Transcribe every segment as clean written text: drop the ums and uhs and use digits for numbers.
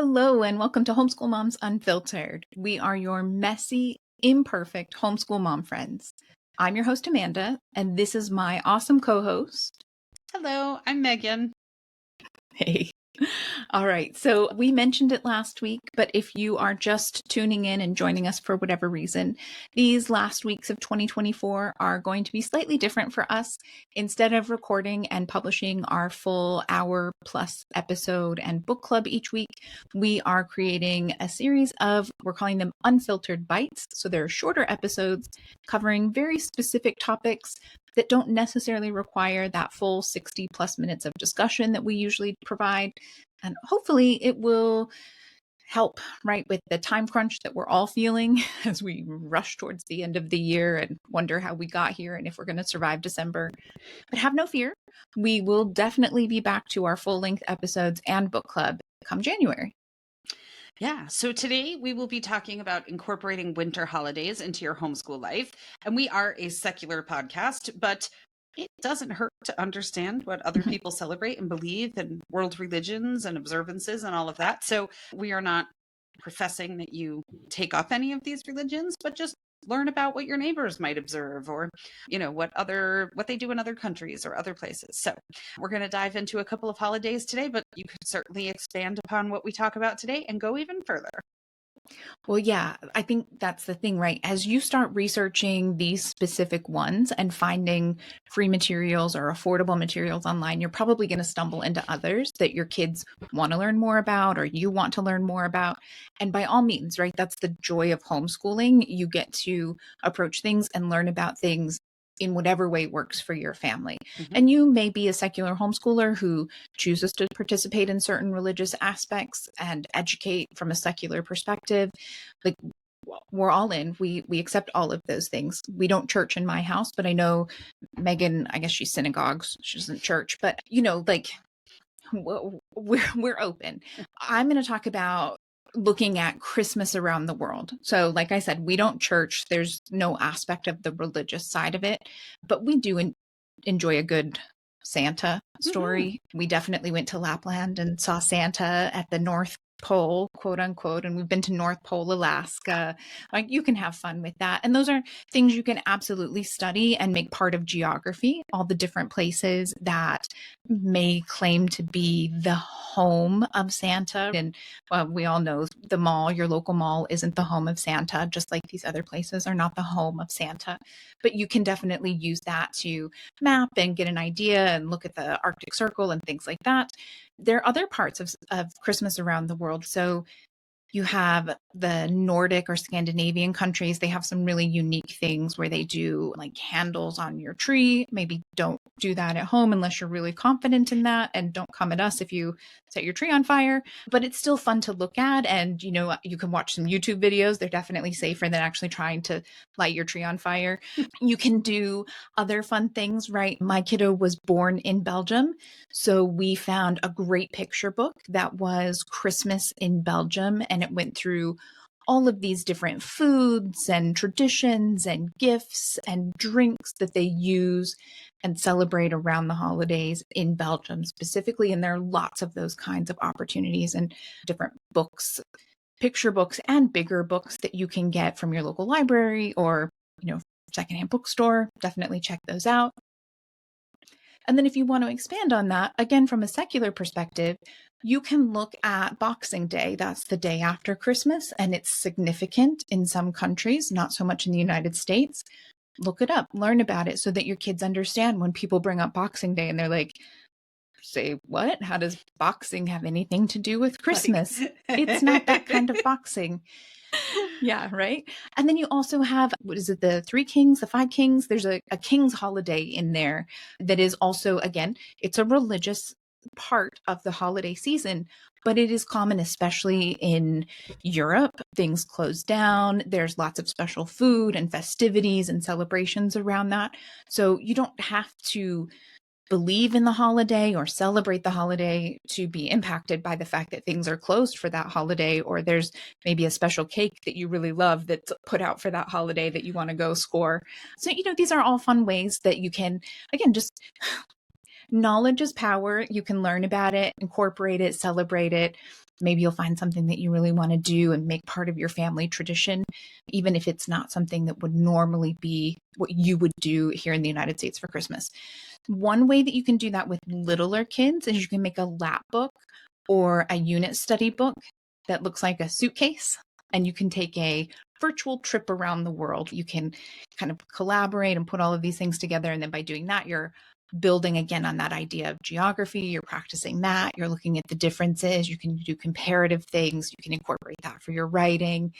Hello, and welcome to Homeschool Moms Unfiltered. We are your messy, imperfect homeschool mom friends. I'm your host, Amanda, and this is my awesome co host. Hello, I'm Megan. Hey. All right. So we mentioned it last week, but if you are just tuning in and joining us for whatever reason, these last weeks of 2024 are going to be slightly different for us. Instead of recording and publishing our full hour plus episode and book club each week, we are creating a series of, we're calling them unfiltered bites. So they're shorter episodes covering very specific topics that don't necessarily require that full 60 plus minutes of discussion that we usually provide. And hopefully it will help, right, with the time crunch that we're all feeling as we rush towards the end of the year and wonder how we got here and if we're going to survive December. But have no fear, we will definitely be back to our full-length episodes and book club come January. Yeah, so today we will be talking about incorporating winter holidays into your homeschool life. And we are a secular podcast, but it doesn't hurt to understand what other people celebrate and believe and world religions and observances and all of that. So we are not professing that you take up any of these religions, but just learn about what your neighbors might observe or what they do in other countries or other places. So we're going to dive into a couple of holidays today, but you could certainly expand upon what we talk about today and go even further. Well, yeah, I think that's the thing, right? As you start researching these specific ones and finding free materials or affordable materials online, you're probably going to stumble into others that your kids want to learn more about or you want to learn more about. And by all means, right, that's the joy of homeschooling. You get to approach things and learn about things in whatever way works for your family. Mm-hmm. And you may be a secular homeschooler who chooses to participate in certain religious aspects and educate from a secular perspective. Like, we're all in. We accept all of those things. We don't church in my house, but I know Megan, I guess she's synagogues. She doesn't church, but we're open. I'm going to talk about looking at Christmas around the world. So, like I said, we don't church. There's no aspect of the religious side of it, but we do enjoy a good Santa story. We definitely went to Lapland and saw Santa at the North Pole, quote unquote, and we've been to North Pole, Alaska. Like, you can have fun with that. And those are things you can absolutely study and make part of geography, all the different places that may claim to be the home of Santa. And we all know the mall, your local mall, isn't the home of Santa, just like these other places are not the home of Santa. But you can definitely use that to map and get an idea and look at the Arctic Circle and things like that. There are other parts of Christmas around the world. So you have the Nordic or Scandinavian countries. They have some really unique things where they do like candles on your tree. Maybe don't do that at home unless you're really confident in that, and don't come at us if you set your tree on fire. But it's still fun to look at, and you can watch some YouTube videos. They're definitely safer than actually trying to light your tree on fire. You can do other fun things, right? My kiddo was born in Belgium, so we found a great picture book that was Christmas in Belgium, and it went through all of these different foods and traditions and gifts and drinks that they use and celebrate around the holidays in Belgium specifically. And there are lots of those kinds of opportunities and different books, picture books and bigger books that you can get from your local library or, secondhand bookstore. Definitely check those out. And then if you want to expand on that, again, from a secular perspective, you can look at Boxing Day. That's the day after Christmas, and it's significant in some countries, not so much in the United States. Look it up, learn about it so that your kids understand when people bring up Boxing Day and they're like, say what? How does boxing have anything to do with Christmas? It's not that kind of boxing. Yeah, right. And then you also have, what is it, the Three Kings, the Five Kings? There's a King's holiday in there that is also, again, it's a religious part of the holiday season, but it is common, especially in Europe. Things close down. There's lots of special food and festivities and celebrations around that. So you don't have to believe in the holiday or celebrate the holiday to be impacted by the fact that things are closed for that holiday, or there's maybe a special cake that you really love that's put out for that holiday that you want to go score. So, these are all fun ways that you can, again, just knowledge is power. You can learn about it, incorporate it, celebrate it. Maybe you'll find something that you really want to do and make part of your family tradition, even if it's not something that would normally be what you would do here in the United States for Christmas. One way that you can do that with littler kids is you can make a lap book or a unit study book that looks like a suitcase, and you can take a virtual trip around the world. You can kind of collaborate and put all of these things together. And then by doing that, you're building again on that idea of geography. You're practicing that. You're looking at the differences. You can do comparative things. You can incorporate that for your writing.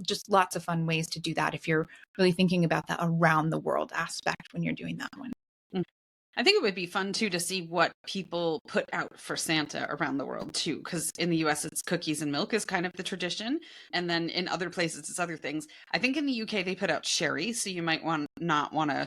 Just lots of fun ways to do that if you're really thinking about that around the world aspect when you're doing that one. I think it would be fun too to see what people put out for Santa around the world too, because in the US it's cookies and milk is kind of the tradition, and then in other places it's other things. I think in the UK they put out sherry, so you might not want to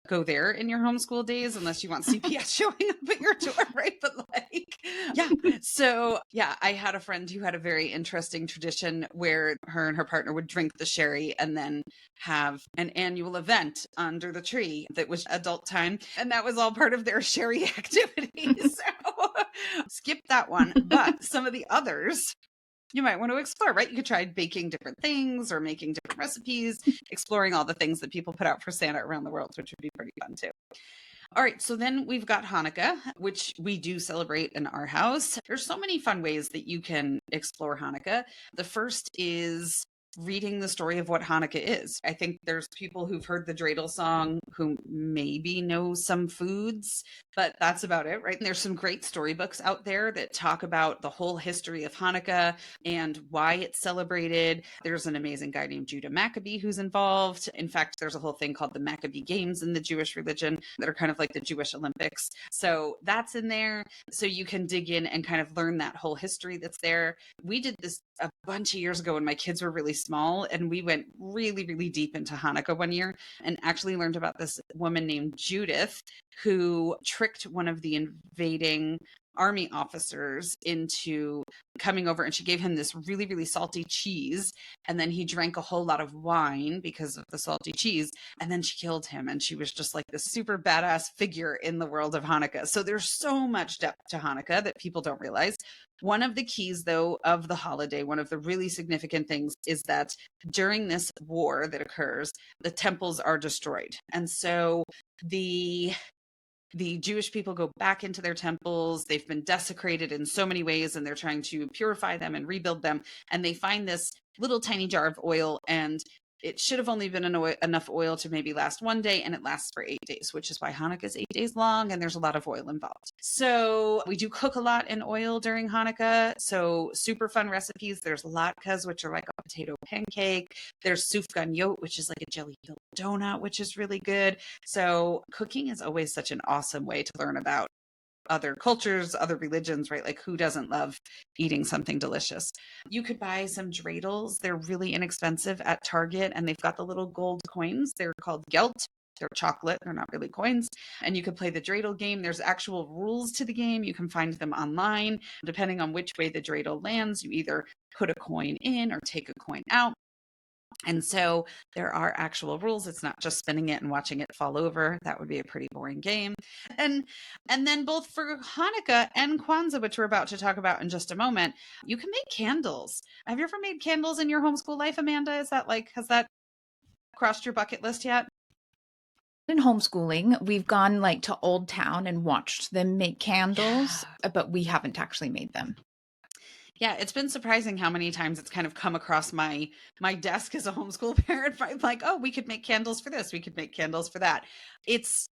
go there in your homeschool days unless you want CPS showing up at your door, right? But like, yeah. So yeah, I had a friend who had a very interesting tradition where her and her partner would drink the sherry and then have an annual event under the tree that was adult time. And that was all part of their sherry activities. So skip that one. But some of the others you might want to explore, right? You could try baking different things or making different recipes, exploring all the things that people put out for Santa around the world, which would be pretty fun too. All right, so then we've got Hanukkah, which we do celebrate in our house. There's so many fun ways that you can explore Hanukkah. The first is reading the story of what Hanukkah is. I think there's people who've heard the dreidel song who maybe know some foods, but that's about it, right? And there's some great storybooks out there that talk about the whole history of Hanukkah and why it's celebrated. There's an amazing guy named Judah Maccabee who's involved. In fact, there's a whole thing called the Maccabee Games in the Jewish religion that are kind of like the Jewish Olympics. So that's in there. So you can dig in and kind of learn that whole history that's there. We did this a bunch of years ago when my kids were really small, and we went really, really deep into Hanukkah one year and actually learned about this woman named Judith who tricked one of the invading army officers into coming over, and she gave him this really, really salty cheese, and then he drank a whole lot of wine because of the salty cheese, and then she killed him, and she was just like this super badass figure in the world of Hanukkah. So there's so much depth to Hanukkah that people don't realize. One of the keys, though, of the holiday, one of the really significant things is that during this war that occurs, the temples are destroyed. And so the Jewish people go back into their temples. They've been desecrated in so many ways, and they're trying to purify them and rebuild them. And they find this little tiny jar of oil, and it should have only been enough oil to maybe last one day, and it lasts for 8 days, which is why Hanukkah is 8 days long, and there's a lot of oil involved. So we do cook a lot in oil during Hanukkah. So super fun recipes. There's latkes, which are like a potato pancake. There's sufganiyot, which is like a jelly-filled donut, which is really good. So cooking is always such an awesome way to learn about other cultures, other religions, right? Like who doesn't love eating something delicious? You could buy some dreidels. They're really inexpensive at Target, and they've got the little gold coins. They're called gelt. They're chocolate. They're not really coins. And you could play the dreidel game. There's actual rules to the game. You can find them online. Depending on which way the dreidel lands, you either put a coin in or take a coin out. And so there are actual rules. It's not just spinning it and watching it fall over. That would be a pretty boring game. And then both for Hanukkah and Kwanzaa, which we're about to talk about in just a moment, you can make candles. Have you ever made candles in your homeschool life, Amanda? Has that crossed your bucket list yet? In homeschooling, we've gone like to Old Town and watched them make candles, but we haven't actually made them. Yeah, it's been surprising how many times it's kind of come across my desk as a homeschool parent. I'm like, oh, we could make candles for this. We could make candles for that. It's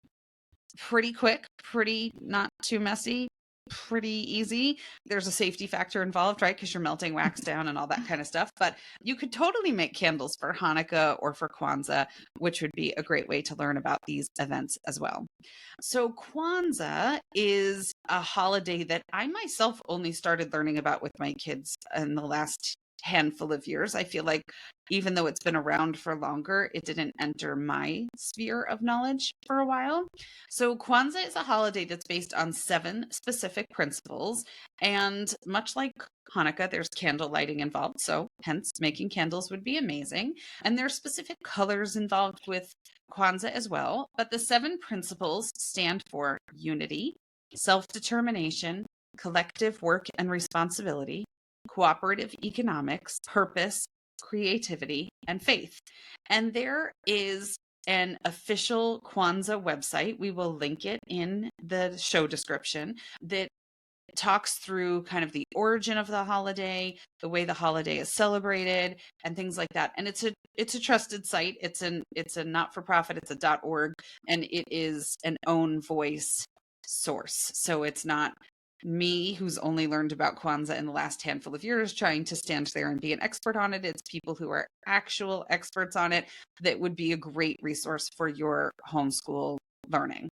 pretty quick, pretty not too messy, pretty easy. There's a safety factor involved, right? Because you're melting wax down and all that kind of stuff. But you could totally make candles for Hanukkah or for Kwanzaa, which would be a great way to learn about these events as well. So Kwanzaa is a holiday that I myself only started learning about with my kids in the last handful of years. I feel like even though it's been around for longer, it didn't enter my sphere of knowledge for a while. So Kwanzaa is a holiday that's based on 7 specific principles. And much like Hanukkah, there's candle lighting involved. So hence making candles would be amazing. And there's specific colors involved with Kwanzaa as well. But the 7 principles stand for unity, self-determination, collective work and responsibility, cooperative economics, purpose, creativity, and faith. And there is an official Kwanzaa website. We will link it in the show description that talks through kind of the origin of the holiday, the way the holiday is celebrated, and things like that. And it's a trusted site. It's a not-for-profit, it's a .org, and it is an own voice source. So it's not me, who's only learned about Kwanzaa in the last handful of years, trying to stand there and be an expert on it. It's people who are actual experts on it that would be a great resource for your homeschool learning.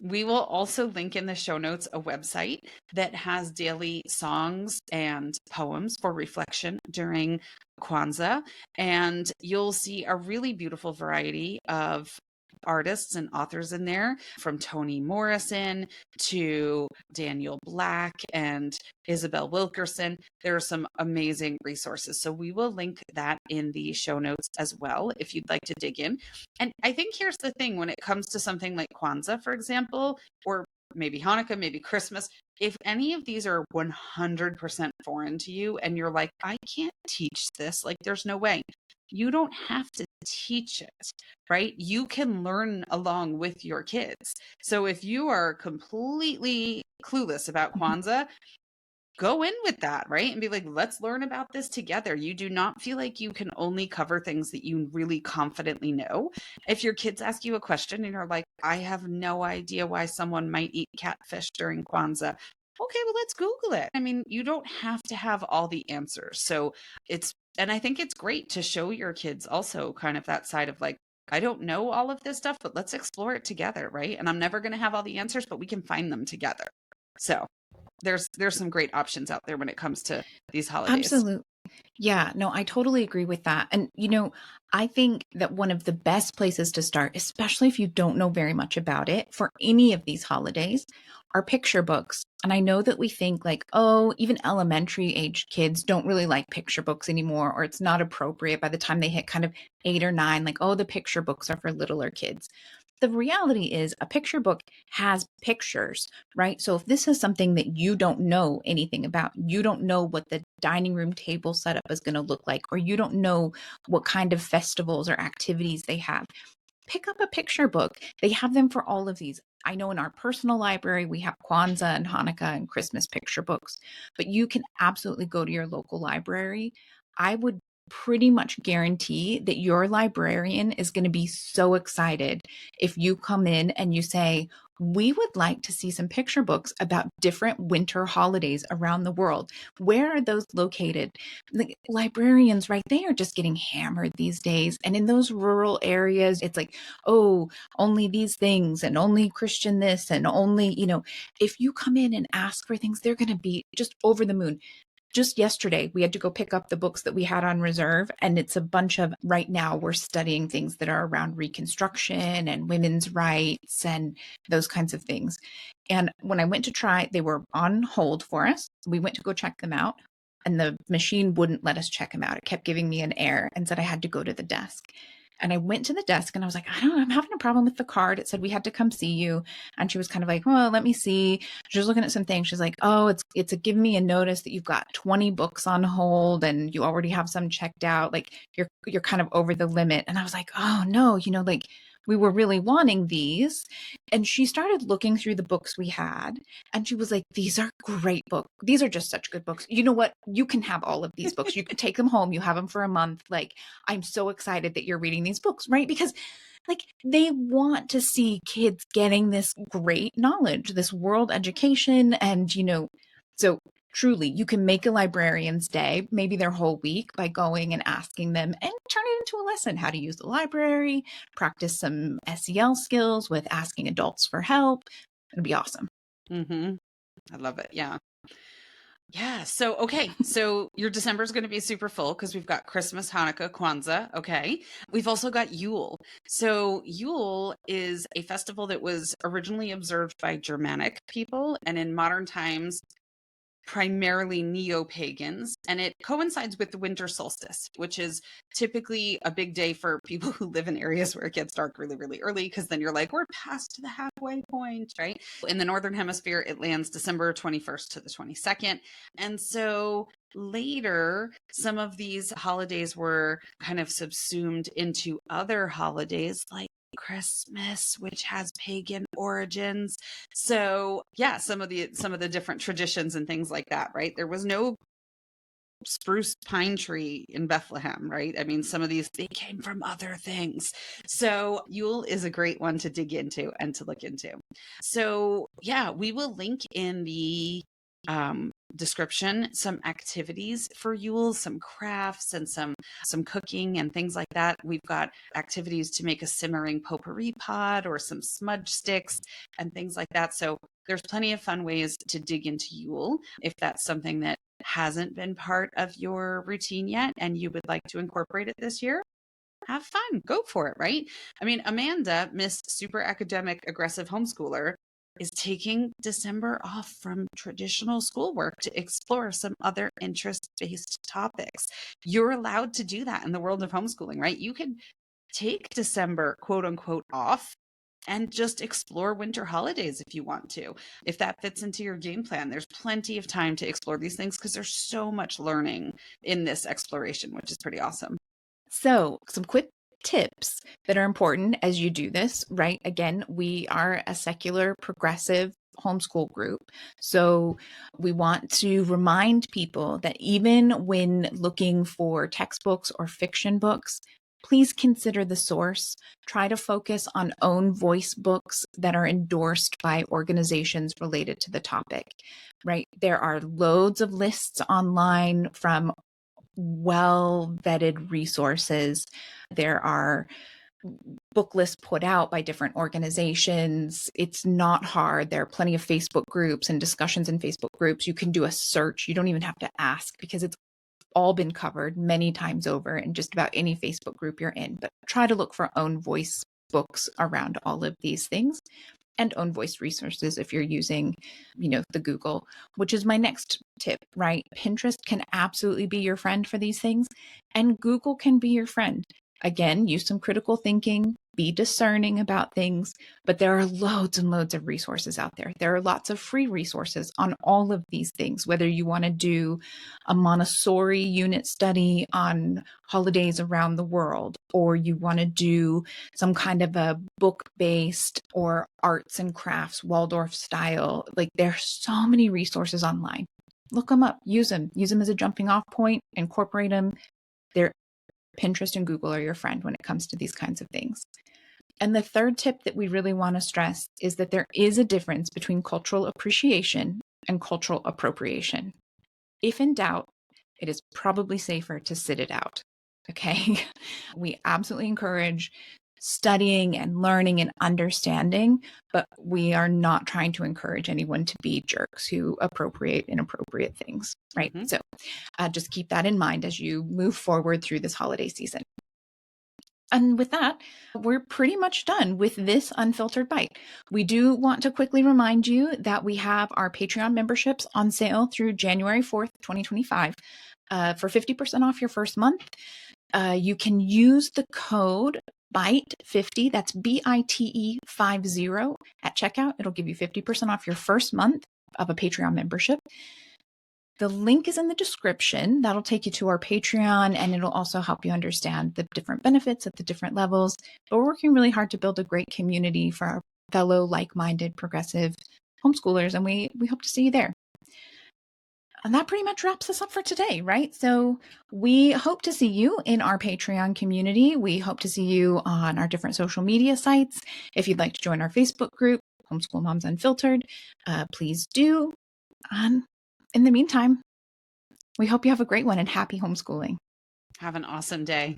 We will also link in the show notes a website that has daily songs and poems for reflection during Kwanzaa. And you'll see a really beautiful variety of artists and authors in there, from Toni Morrison to Daniel Black and Isabel Wilkerson. There are some amazing resources. So we will link that in the show notes as well if you'd like to dig in. And I think here's the thing when it comes to something like Kwanzaa, for example, or maybe Hanukkah, maybe Christmas, if any of these are 100% foreign to you and you're like, I can't teach this, like there's no way, you don't have to teach it, right? You can learn along with your kids. So if you are completely clueless about Kwanzaa, go in with that, right? And be like, let's learn about this together. You do not feel like you can only cover things that you really confidently know. If your kids ask you a question and you're like, I have no idea why someone might eat catfish during Kwanzaa. Okay, well, let's Google it. I mean, you don't have to have all the answers. So and I think it's great to show your kids also kind of that side of like, I don't know all of this stuff, but let's explore it together, right? And I'm never going to have all the answers, but we can find them together. So there's some great options out there when it comes to these holidays. Absolutely. Yeah, no, I totally agree with that. And, I think that one of the best places to start, especially if you don't know very much about it for any of these holidays, are picture books. And I know that we think like, oh, even elementary age kids don't really like picture books anymore, or it's not appropriate by the time they hit kind of 8 or 9, like, oh, the picture books are for littler kids. The reality is a picture book has pictures, right? So if this is something that you don't know anything about, you don't know what the dining room table setup is going to look like, or you don't know what kind of festivals or activities they have, pick up a picture book. They have them for all of these. I know in our personal library, we have Kwanzaa and Hanukkah and Christmas picture books, but you can absolutely go to your local library. I would pretty much guarantee that your librarian is going to be so excited if you come in and you say, we would like to see some picture books about different winter holidays around the world. Where are those located? The librarians, right? They are just getting hammered these days. And in those rural areas, it's like, oh, only these things and only Christian this and only, if you come in and ask for things, they're going to be just over the moon. Just yesterday, we had to go pick up the books that we had on reserve. And it's a bunch of, right now, we're studying things that are around Reconstruction and women's rights and those kinds of things. And when I went to try, they were on hold for us. We went to go check them out. And the machine wouldn't let us check them out. It kept giving me an error and said I had to go to the desk. And I went to the desk and I was like, I'm having a problem with the card. It said we had to come see you. And she was kind of like, well, let me see. She was looking at some things. She's like, oh, it's giving me a notice that you've got 20 books on hold and you already have some checked out. Like you're kind of over the limit. And I was like, oh no, like we were really wanting these. And she started looking through the books we had and she was like, these are great books. These are just such good books. You know what? You can have all of these books. You can take them home. You have them for a month. Like, I'm so excited that you're reading these books, right? Because like they want to see kids getting this great knowledge, this world education. And, so truly you can make a librarian's day, maybe their whole week, by going and asking them and turn it into a lesson, how to use the library, practice some SEL skills with asking adults for help. It'd be awesome. Mm-hmm. I love it. Yeah. Yeah. So, okay. So your December is going to be super full because we've got Christmas, Hanukkah, Kwanzaa. Okay. We've also got Yule. So Yule is a festival that was originally observed by Germanic people. And in modern times, primarily neo-pagans, and it coincides with the winter solstice, which is typically a big day for people who live in areas where it gets dark really, really early, because then you're like, we're past the halfway point, right? In the Northern Hemisphere, it lands December 21st to the 22nd. And so later, some of these holidays were kind of subsumed into other holidays like Christmas, which has pagan origins. So yeah, some of the different traditions and things like that, right? There was no spruce pine tree in Bethlehem, right? I mean, some of these, they came from other things. So Yule is a great one to dig into and to look into. So yeah, we will link in the description some activities for Yule, some crafts and some cooking and things like that. We've got activities to make a simmering potpourri pot or some smudge sticks and things like that. So there's plenty of fun ways to dig into Yule if that's something that hasn't been part of your routine yet and you would like to incorporate it this year. Have fun, go for it, right? I mean, Amanda, Miss Super Academic Aggressive Homeschooler, is taking December off from traditional schoolwork to explore some other interest-based topics. You're allowed to do that in the world of homeschooling, right? You can take December, quote unquote, off and just explore winter holidays if you want to. If that fits into your game plan, there's plenty of time to explore these things because there's so much learning in this exploration, which is pretty awesome. So, some quick tips that are important as you do this, right? Again, we are a secular, progressive homeschool group. So, we want to remind people that even when looking for textbooks or fiction books, please consider the source. Try to focus on own voice books that are endorsed by organizations related to the topic, right? There are loads of lists online from well-vetted resources. There are book lists put out by different organizations. It's not hard. There are plenty of Facebook groups and discussions in Facebook groups. You can do a search. You don't even have to ask because it's all been covered many times over in just about any Facebook group you're in. But try to look for own voice books around all of these things and own voice resources if you're using, the Google, which is my next tip, right? Pinterest can absolutely be your friend for these things, and Google can be your friend. Again, use some critical thinking, be discerning about things, but there are loads and loads of resources out there. There are lots of free resources on all of these things, whether you want to do a Montessori unit study on holidays around the world, or you want to do some kind of a book-based or arts and crafts Waldorf style. Like, there's so many resources online. Look them up, use them as a jumping off point, incorporate them. They're Pinterest and Google are your friend when it comes to these kinds of things. And the third tip that we really want to stress is that there is a difference between cultural appreciation and cultural appropriation. If in doubt, it is probably safer to sit it out. Okay. We absolutely encourage studying and learning and understanding, but we are not trying to encourage anyone to be jerks who appropriate inappropriate things, right? Mm-hmm. So just keep that in mind as you move forward through this holiday season. And with that, we're pretty much done with this Unfiltered Bite. We do want to quickly remind you that we have our Patreon memberships on sale through January 4th, 2025, for 50% off your first month. You can use the code BITE50, that's BITE50 at checkout. It'll give you 50% off your first month of a Patreon membership. The link is in the description. That'll take you to our Patreon, and it'll also help you understand the different benefits at the different levels. But we're working really hard to build a great community for our fellow like-minded progressive homeschoolers, and we hope to see you there. And that pretty much wraps us up for today, right? So we hope to see you in our Patreon community. We hope to see you on our different social media sites. If you'd like to join our Facebook group, Homeschool Moms Unfiltered, please do. And in the meantime, we hope you have a great one and happy homeschooling. Have an awesome day.